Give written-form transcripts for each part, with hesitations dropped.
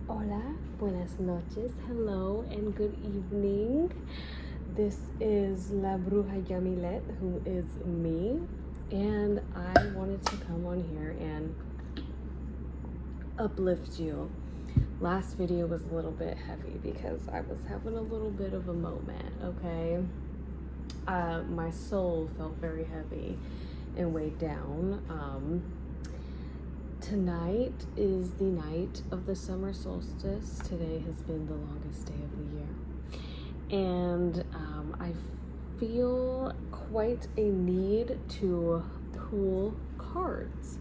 Hola, buenas noches, hello, and good evening. This is La Bruja Yamilet, who is me, and I wanted to come on here and uplift you. Last video was a little bit heavy because I was having a little bit of a moment, okay? My soul felt very heavy and weighed down. Tonight is the night of the summer solstice. Today has been the longest day of the year. And I feel quite a need to pull cards.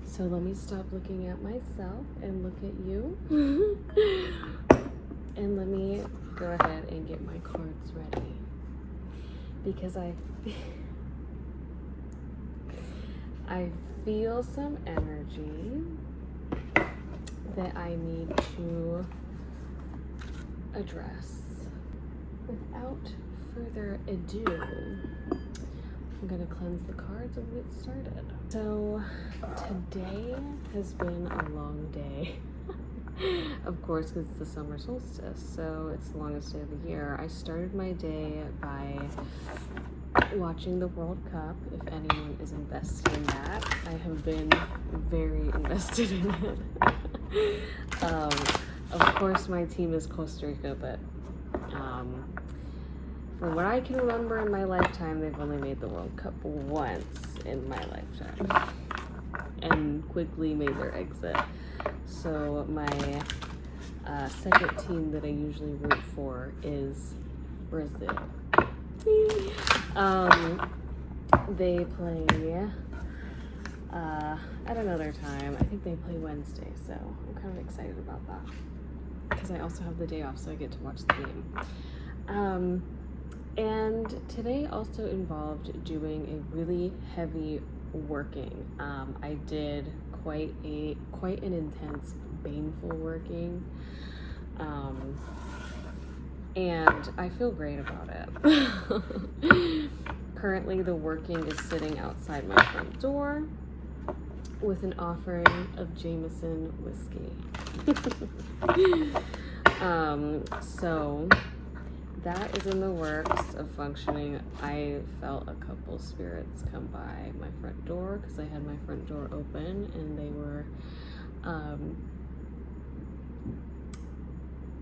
So let me stop looking at myself and look at you. And let me go ahead and get my cards ready. Because I feel some energy that I need to address. Without further ado, I'm gonna cleanse the cards and get started. So today has been a long day. Of course, because it's the summer solstice, so it's the longest day of the year. I started my day by watching the World Cup. If anyone is invested in that, I have been very invested in it. Of course, my team is Costa Rica, but from what I can remember in my lifetime, they've only made the World Cup once in my lifetime and quickly made their exit. So my second team that I usually root for is Brazil. They play at another time. I think they play Wednesday, so I'm kind of excited about that because I also have the day off, so I get to watch the game. And today also involved doing a really heavy working. I did quite an intense baneful working. And I feel great about it. Currently, the working is sitting outside my front door with an offering of Jameson whiskey. So that is in the works of functioning. I felt a couple spirits come by my front door because I had my front door open and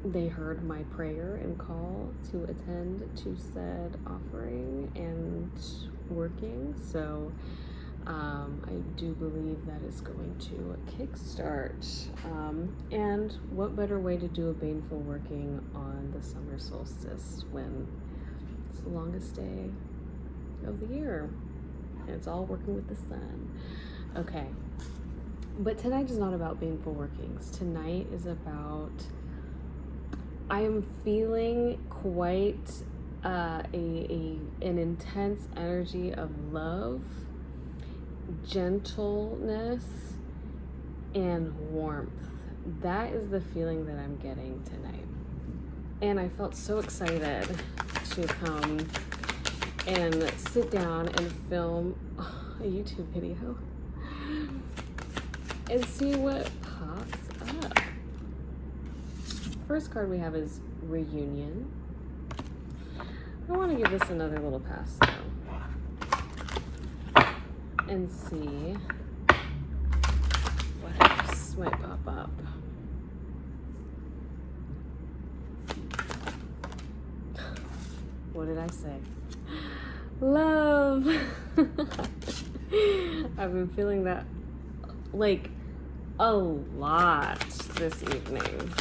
they heard my prayer and call to attend to said offering and working. So I do believe that is going to kickstart. And what better way to do a baneful working on the summer solstice when it's the longest day of the year and it's all working with the sun. Okay, but tonight is not about baneful workings. Tonight is about, I am feeling quite an intense energy of love, gentleness, and warmth. That is the feeling that I'm getting tonight. And I felt so excited to come and sit down and film a YouTube video and see what pops up. First card we have is Reunion. I want to give this another little pass though and see what else might pop up. What did I say? Love. I've been feeling that like a lot this evening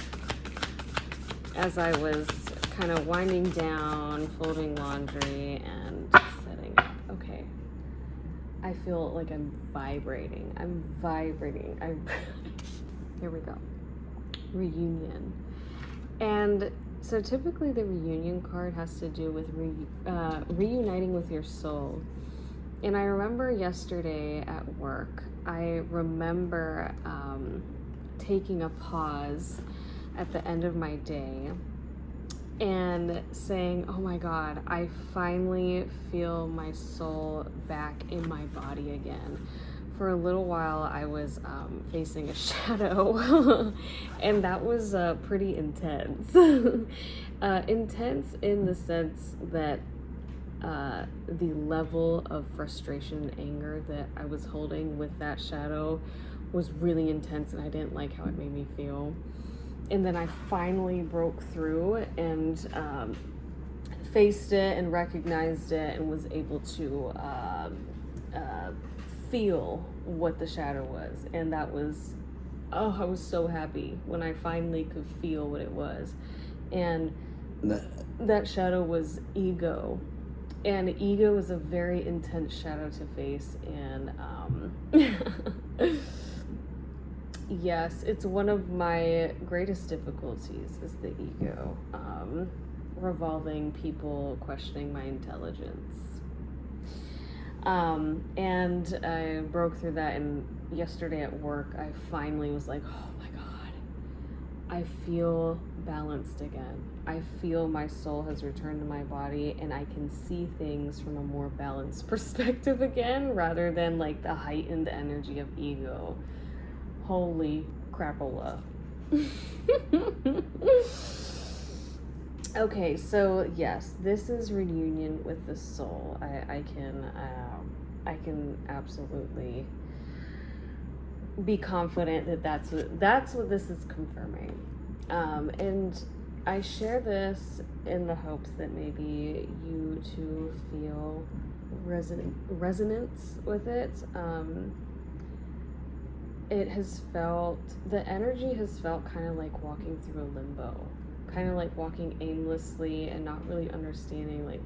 as I was kind of winding down, folding laundry, and setting up. Okay. I feel like I'm vibrating. Here we go. Reunion. And so typically the reunion card has to do with reuniting with your soul. And I remember yesterday at work, I remember taking a pause at the end of my day and saying, oh my God, I finally feel my soul back in my body again. for a little while I was facing a shadow, and that was pretty intense. Intense in the sense that the level of frustration and anger that I was holding with that shadow was really intense, and I didn't like how it made me feel. And then I finally broke through and faced it and recognized it and was able to feel what the shadow was. And that was, oh, I was so happy when I finally could feel what it was. And that shadow was ego. And ego is a very intense shadow to face. And yes, it's one of my greatest difficulties is the ego. Revolving people questioning my intelligence. And I broke through that, and yesterday at work, I finally was like, oh my God, I feel balanced again. I feel my soul has returned to my body, and I can see things from a more balanced perspective again, rather than like the heightened energy of ego. Holy crapola. Okay, so yes, this is reunion with the soul. I can absolutely be confident that that's what this is confirming. And I share this in the hopes that maybe you too feel resonance with it. The energy has felt kind of like walking through a limbo. Kind of like walking aimlessly and not really understanding like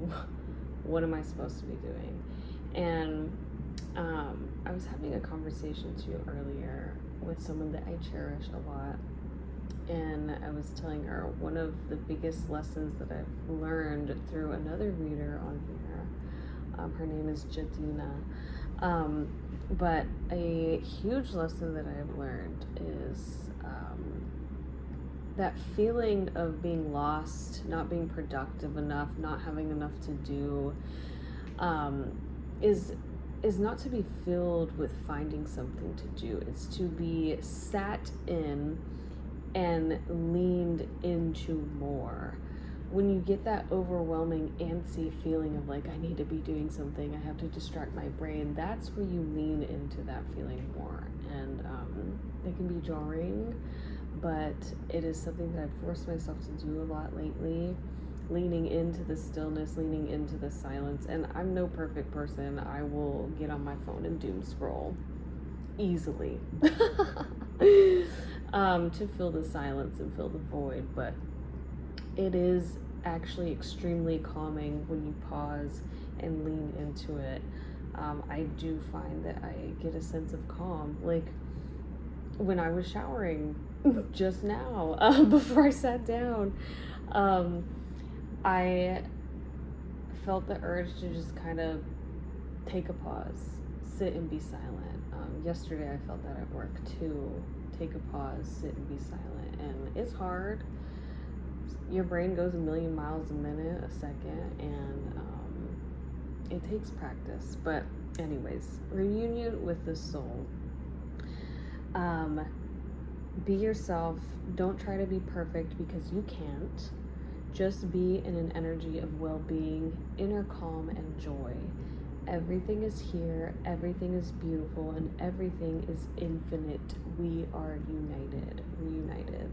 what am I supposed to be doing. And I was having a conversation too earlier with someone that I cherish a lot, and I was telling her one of the biggest lessons that I've learned through another reader on here. Her name is Jadina. But a huge lesson that I've learned is that feeling of being lost, not being productive enough, not having enough to do, is not to be filled with finding something to do. It's to be sat in and leaned into more. When you get that overwhelming, antsy feeling of like, I need to be doing something, I have to distract my brain, that's where you lean into that feeling more. And it can be jarring, but it is something that I've forced myself to do a lot lately, leaning into the stillness, leaning into the silence. And I'm no perfect person. I will get on my phone and doom scroll easily to fill the silence and fill the void, but it is actually extremely calming when you pause and lean into it. I do find that I get a sense of calm. Like when I was showering just now, before I sat down, I felt the urge to just kind of take a pause, sit and be silent. Yesterday I felt that at work too. Take a pause, sit and be silent. And it's hard. Your brain goes a million miles a minute, a second, and it takes practice. But anyways, reunion with the soul. Be yourself. Don't try to be perfect because you can't. Just be in an energy of well-being, inner calm, and joy. Everything is here, everything is beautiful, and everything is infinite. We are united, reunited.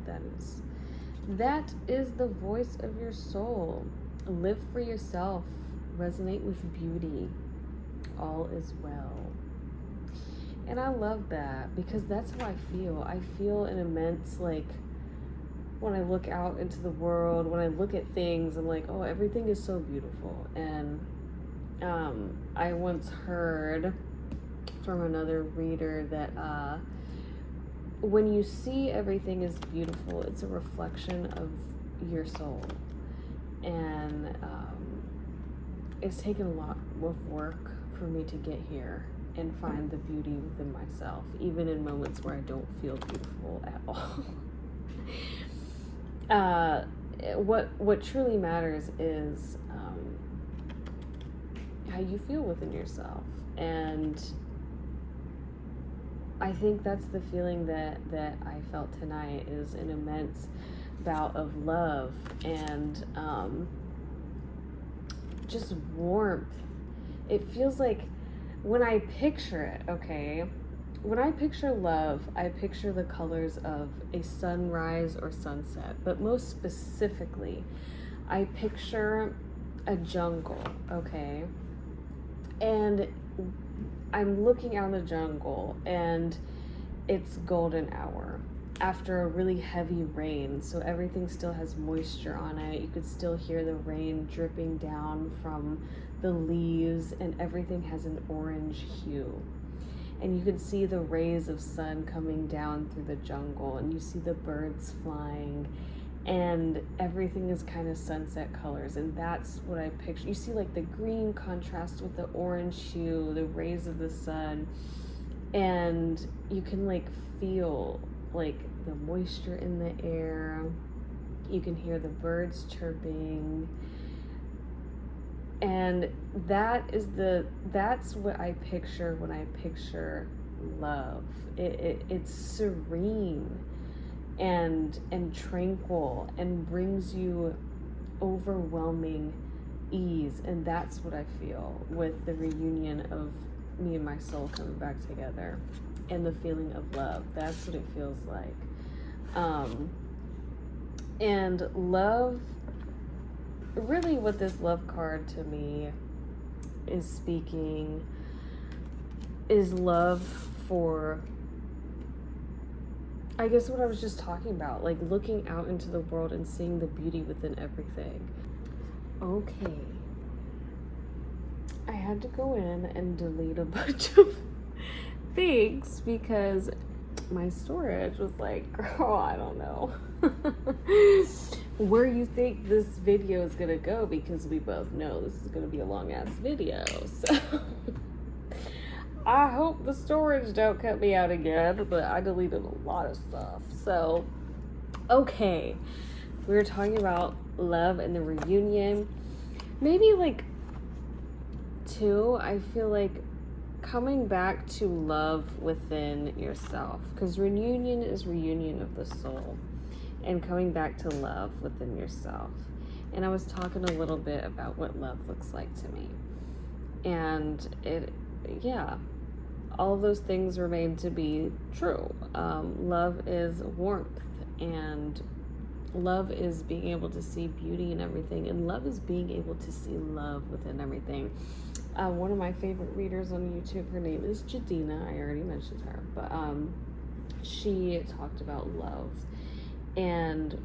That is the voice of your soul. Live for yourself. Resonate with beauty. All is well. And I love that because that's how I feel. I feel an immense, like, when I look out into the world, when I look at things, I'm like, oh, everything is so beautiful. And I once heard from another reader that when you see everything is beautiful, it's a reflection of your soul. And it's taken a lot of work for me to get here and find the beauty within myself, even in moments where I don't feel beautiful at all. What truly matters is how you feel within yourself. And I think that's the feeling that I felt tonight, is an immense bout of love and just warmth. It feels like, when I picture it, okay, when I picture love, I picture the colors of a sunrise or sunset, but most specifically, I picture a jungle, okay? And I'm looking out in the jungle, and it's golden hour after a really heavy rain, so everything still has moisture on it. You could still hear the rain dripping down from the leaves, and everything has an orange hue. And you can see the rays of sun coming down through the jungle, and you see the birds flying, and everything is kind of sunset colors, and that's what I picture. You see like the green contrast with the orange hue, the rays of the sun, and you can like feel like the moisture in the air. You can hear the birds chirping, and that's what I picture when I picture love. It's serene and tranquil, and brings you overwhelming ease, and that's what I feel with the reunion of me and my soul coming back together, and the feeling of love. That's what it feels like. And love, really what this love card to me is speaking, is love for, I guess, what I was just talking about, like looking out into the world and seeing the beauty within everything. Okay. I had to go in and delete a bunch of things because my storage was like, girl, I don't know where you think this video is gonna go, because we both know this is gonna be a long ass video. So I hope the storage don't cut me out again, but I deleted a lot of stuff. So, okay, we were talking about love and the reunion. Maybe like two, I feel like coming back to love within yourself, because reunion is reunion of the soul, and coming back to love within yourself. And I was talking a little bit about what love looks like to me, and all of those things remain to be true. Love is warmth, and love is being able to see beauty in everything, and love is being able to see love within everything. One of my favorite readers on YouTube, her name is Jadina. I already mentioned her, but she talked about love, and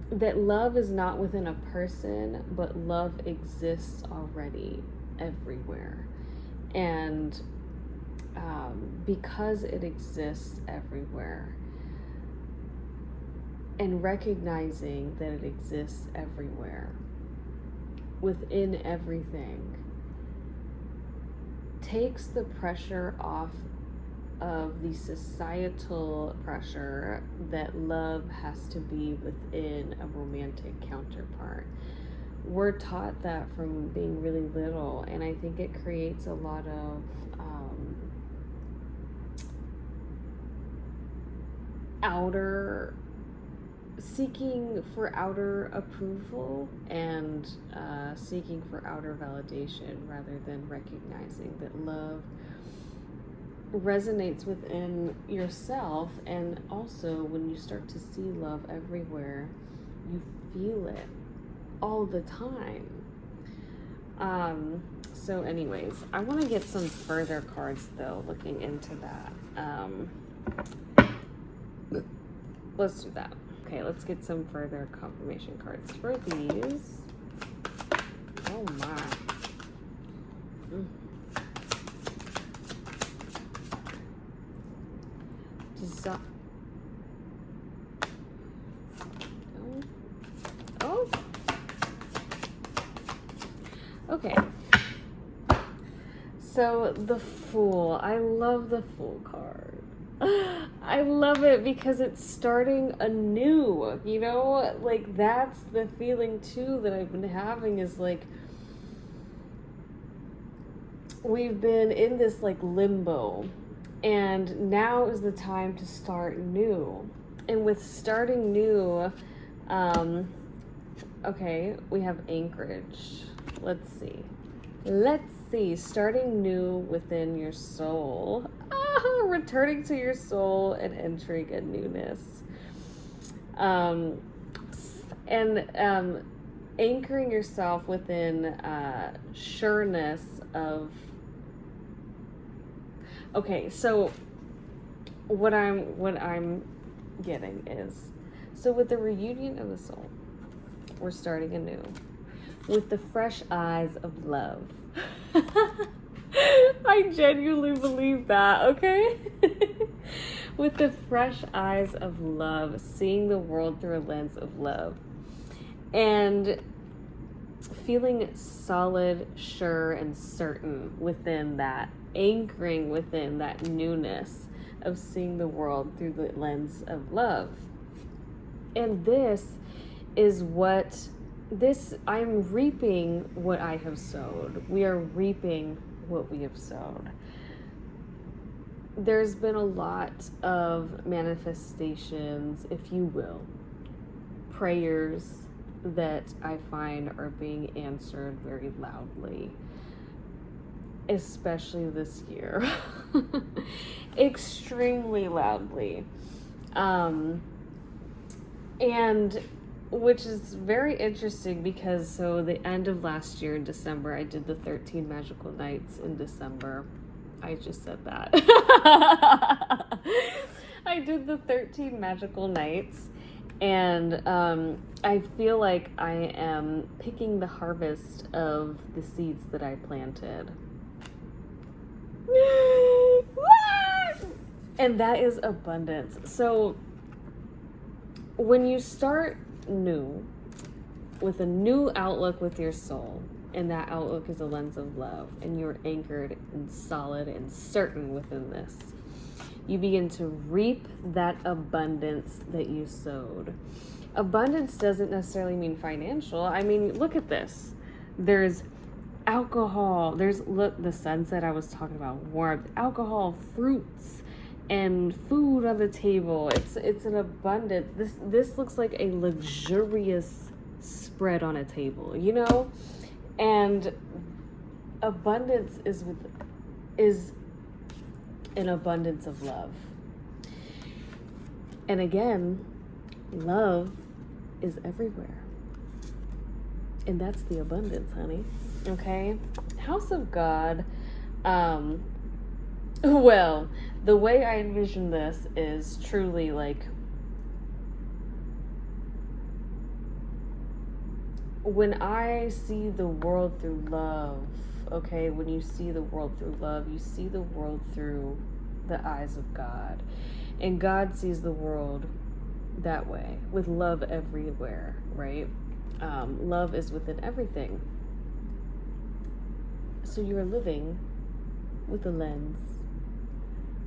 that love is not within a person, but love exists already everywhere. And because it exists everywhere, and recognizing that it exists everywhere, within everything, takes the pressure off of the societal pressure that love has to be within a romantic counterpart. We're taught that from being really little, and I think it creates a lot of seeking for outer approval, and seeking for outer validation, rather than recognizing that love resonates within yourself. And also, when you start to see love everywhere, you feel it all the time. So anyways, I want to get some further cards though, looking into that. Let's do that. Okay, let's get some further confirmation cards for these. Oh my. Oh. Okay. So the Fool. I love the Fool card. I love it because it's starting anew, you know? Like, that's the feeling too that I've been having, is like, we've been in this like limbo, and now is the time to start new. And with starting new, okay, we have anchorage. Let's see. Starting new within your soul. Returning to your soul and entering a newness. Anchoring yourself within sureness of. Okay, so what I'm getting is, so with the reunion of the soul, we're starting anew with the fresh eyes of love. I genuinely believe that, okay? With the fresh eyes of love, seeing the world through a lens of love, and feeling solid, sure, and certain within that, anchoring within that newness of seeing the world through the lens of love. And I'm reaping what I have sowed. We are reaping what we have sowed. There's been a lot of manifestations, if you will, prayers that I find are being answered very loudly, especially this year. Extremely loudly. And which is very interesting because so the end of last year in December, I did the 13 magical nights in December. I just said that. I did the 13 magical nights, and I feel like I am picking the harvest of the seeds that I planted. And that is abundance. So when you start new with a new outlook with your soul, and that outlook is a lens of love, and you're anchored and solid and certain within this, you begin to reap that abundance that you sowed. Abundance doesn't necessarily mean financial. I mean, look at this. There's alcohol. Look, the sunset I was talking about, warmth, alcohol, fruits, and food on the table. It's an abundance. This looks like a luxurious spread on a table, you know? And abundance is an abundance of love. And again, love is everywhere. And that's the abundance, honey. Okay? House of God, well, the way I envision this is truly like, when I see the world through love, okay, when you see the world through love, you see the world through the eyes of God. And God sees the world that way, with love everywhere, right? Love is within everything. So you are living with a lens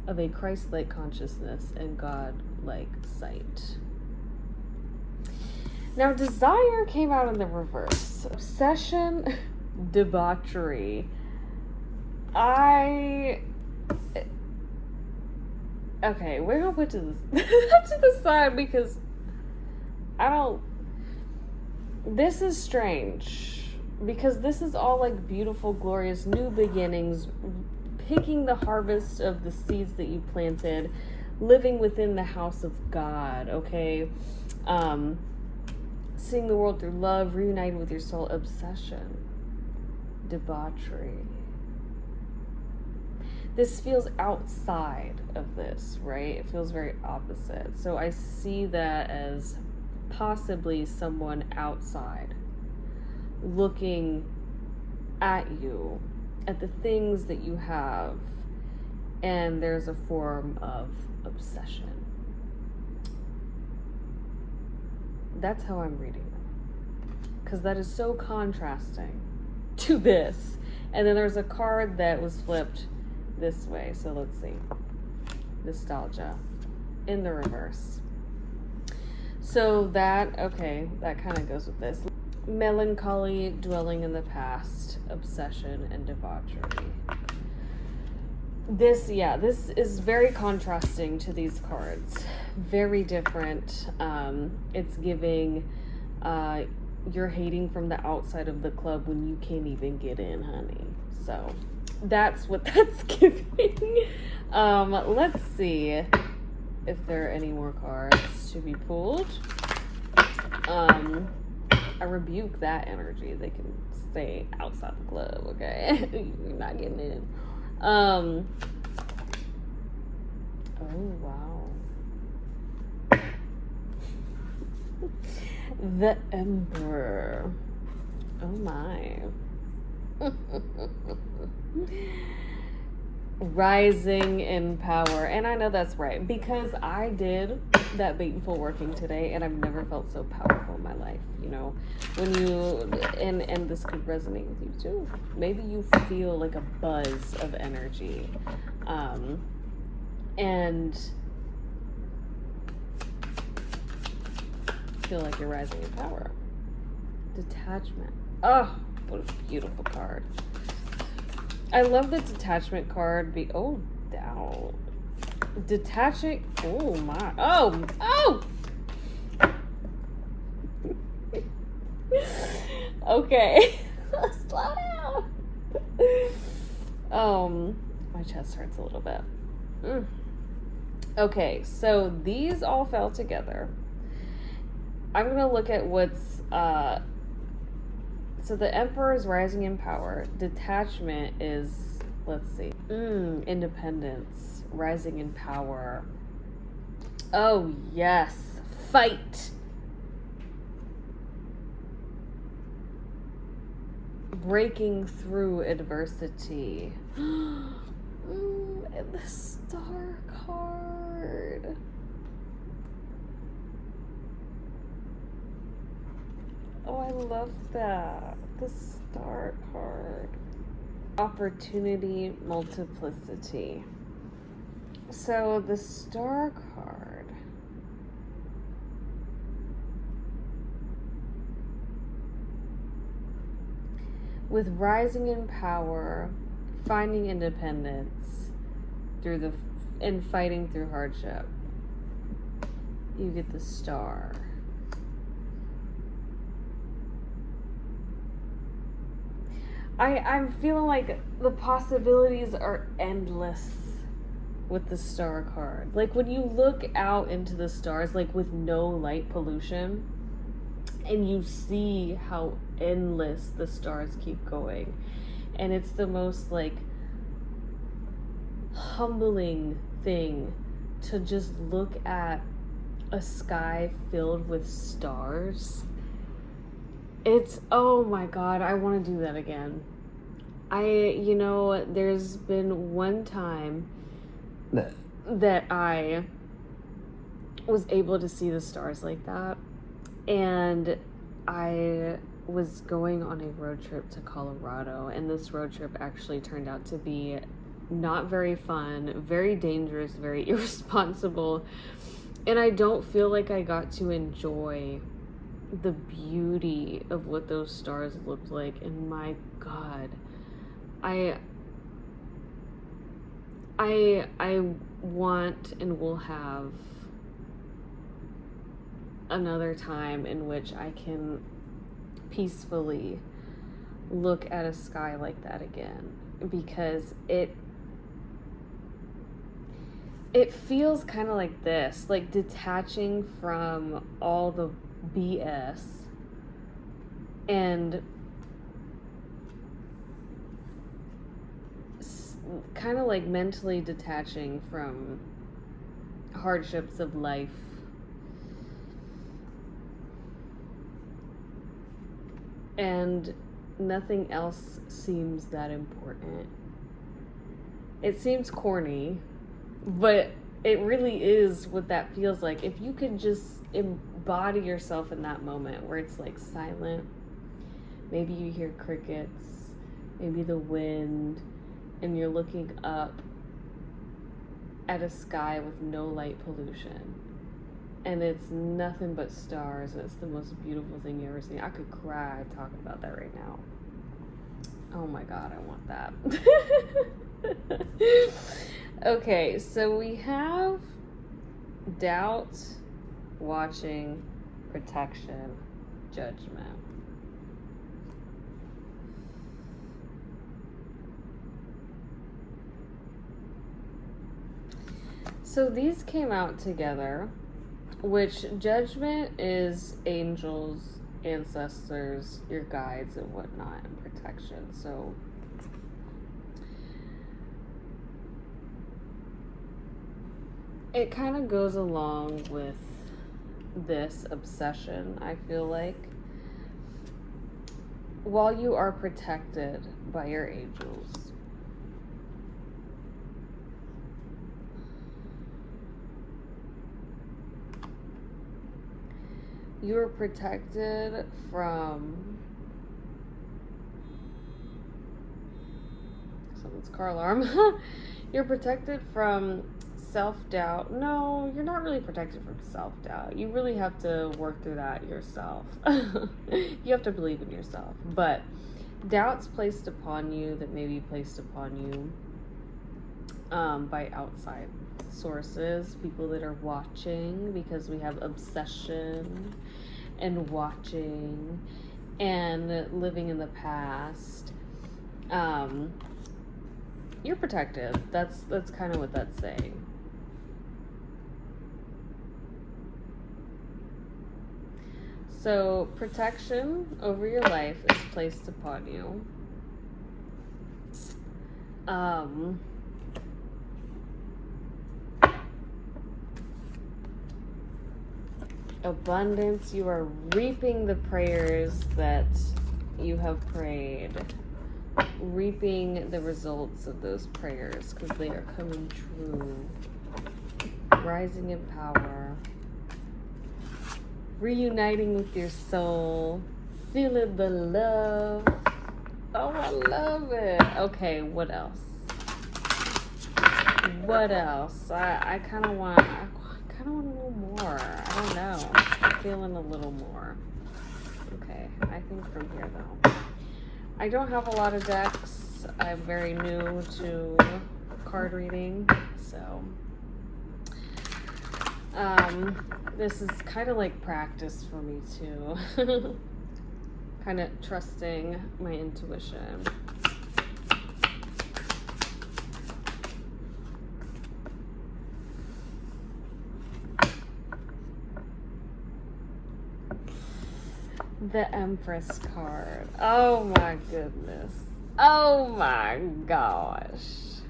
of a Christ-like consciousness and God-like sight. Now, desire came out in the reverse. Obsession, debauchery. Okay, we're gonna put to the side because this is strange, because this is all like beautiful, glorious, new beginnings, picking the harvest of the seeds that you planted, living within the house of God, okay? Seeing the world through love, reunited with your soul. Obsession, debauchery. This feels outside of this, right? It feels very opposite. So I see that as possibly someone outside looking at you, at the things that you have, and there's a form of obsession. That's how I'm reading them, because that is so contrasting to this. And then there's a card that was flipped this way, so let's see. Nostalgia in the reverse. So that kind of goes with this. Melancholy, dwelling in the past, obsession, and debauchery. This is very contrasting to these cards. Very different. It's giving you're hating from the outside of the club when you can't even get in, honey. So that's what that's giving. Let's see if there are any more cards to be pulled. I rebuke that energy. They can stay outside the club, okay? You're not getting in. Oh, wow. The Emperor. Oh, my. Rising in power. And I know that's right, because I did that Baneful working today, and I've never felt so powerful in my life. You know, when you, and this could resonate with you too. Maybe you feel like a buzz of energy, and feel like you're rising in power. Detachment. Oh, what a beautiful card. I love the detachment card. Down. Detaching. Oh my. Oh. Okay. Slow down. My chest hurts a little bit. Okay, so these all fell together. I'm gonna look at what's so the Emperor is rising in power. Detachment is, let's see, independence, rising in power. Oh yes, fight. Breaking through adversity. And the Star card. Oh, I love that. The Star card. Opportunity, multiplicity. So the Star card. With rising in power, finding independence and fighting through hardship, you get the Star. I'm feeling like the possibilities are endless with the Star card. Like when you look out into the stars, like with no light pollution, and you see how endless the stars keep going. And it's the most like humbling thing to just look at a sky filled with stars. It's, oh my God, I want to do that again. There's been one time that I was able to see the stars like that. And I was going on a road trip to Colorado, and this road trip actually turned out to be not very fun, very dangerous, very irresponsible. And I don't feel like I got to enjoy the beauty of what those stars looked like. And my God, I want and will have another time in which I can peacefully look at a sky like that again, because it feels kind of like this, like detaching from all the BS and kind of like mentally detaching from hardships of life. And nothing else seems that important. It seems corny, but it really is what that feels like. If you could just embody yourself in that moment where it's like silent, maybe you hear crickets, maybe the wind, and you're looking up at a sky with no light pollution. And it's nothing but stars, and it's the most beautiful thing you ever seen. I could cry talking about that right now. Oh my God, I want that. Okay, so we have doubt, watching, protection, judgment. So these came out together, which judgment is angels, ancestors, your guides, and whatnot, and protection. So it kind of goes along with this obsession, I feel like. While you are protected by your angels, you're protected from someone's car alarm. You're protected from self-doubt. No, you're not really protected from self-doubt. You really have to work through that yourself. You have to believe in yourself. But doubts placed upon you that may be placed upon you by outside sources, people that are watching, because we have obsession and watching and living in the past. You're protected. That's kind of what that's saying. So protection over your life is placed upon you. Abundance, you are reaping the prayers that you have prayed, reaping the results of those prayers because they are coming true. Rising in power, reuniting with your soul, feeling the love. Oh, I love it. Okay, what else? What else? I kind of want a little more. I don't know. I'm feeling a little more. Okay, I think from here though. I don't have a lot of decks. I'm very new to card reading, so this is kind of like practice for me too. Kind of trusting my intuition. The Empress card. Oh my goodness. Oh my gosh.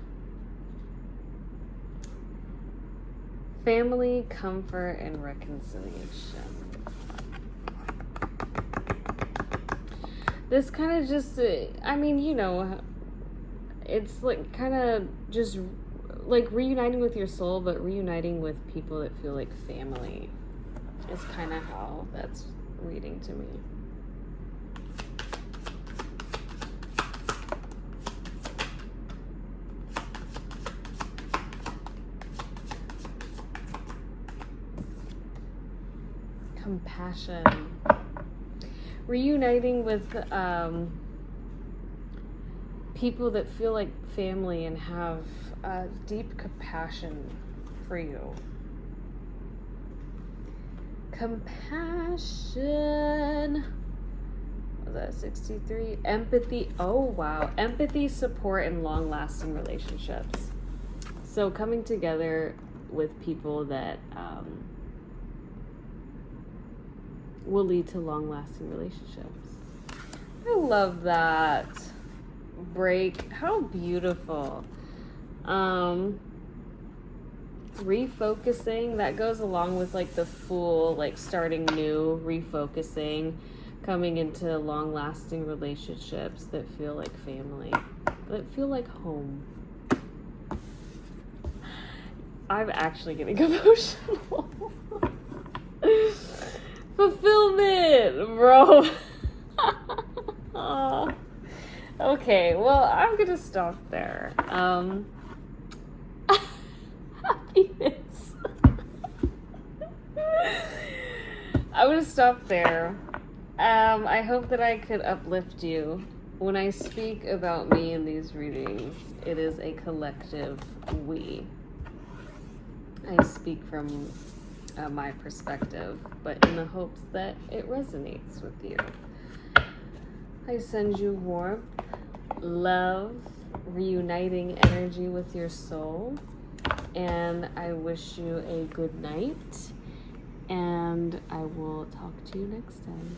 Family, comfort, and reconciliation. This kind of just, I mean, you know, it's like kind of just like reuniting with your soul, but reuniting with people that feel like family is kind of how that's reading to me. Compassion. Reuniting with people that feel like family and have deep compassion for you. Compassion. Was that 63? Empathy. Oh, wow. Empathy, support, and long-lasting relationships. So coming together with people that will lead to long-lasting relationships. I love that. Break. How beautiful. Refocusing, that goes along with like the Fool, like starting new, refocusing, coming into long-lasting relationships that feel like family, that feel like home. I'm actually getting emotional. Fulfillment, bro. Okay, well, I'm gonna stop there. Happiness. I'm gonna stop there. I hope that I could uplift you When I speak about me in these readings, it is a collective we. I speak from my perspective, but in the hopes that it resonates with you. I send you warmth, love, reuniting energy with your soul, and I wish you a good night, and I will talk to you next time.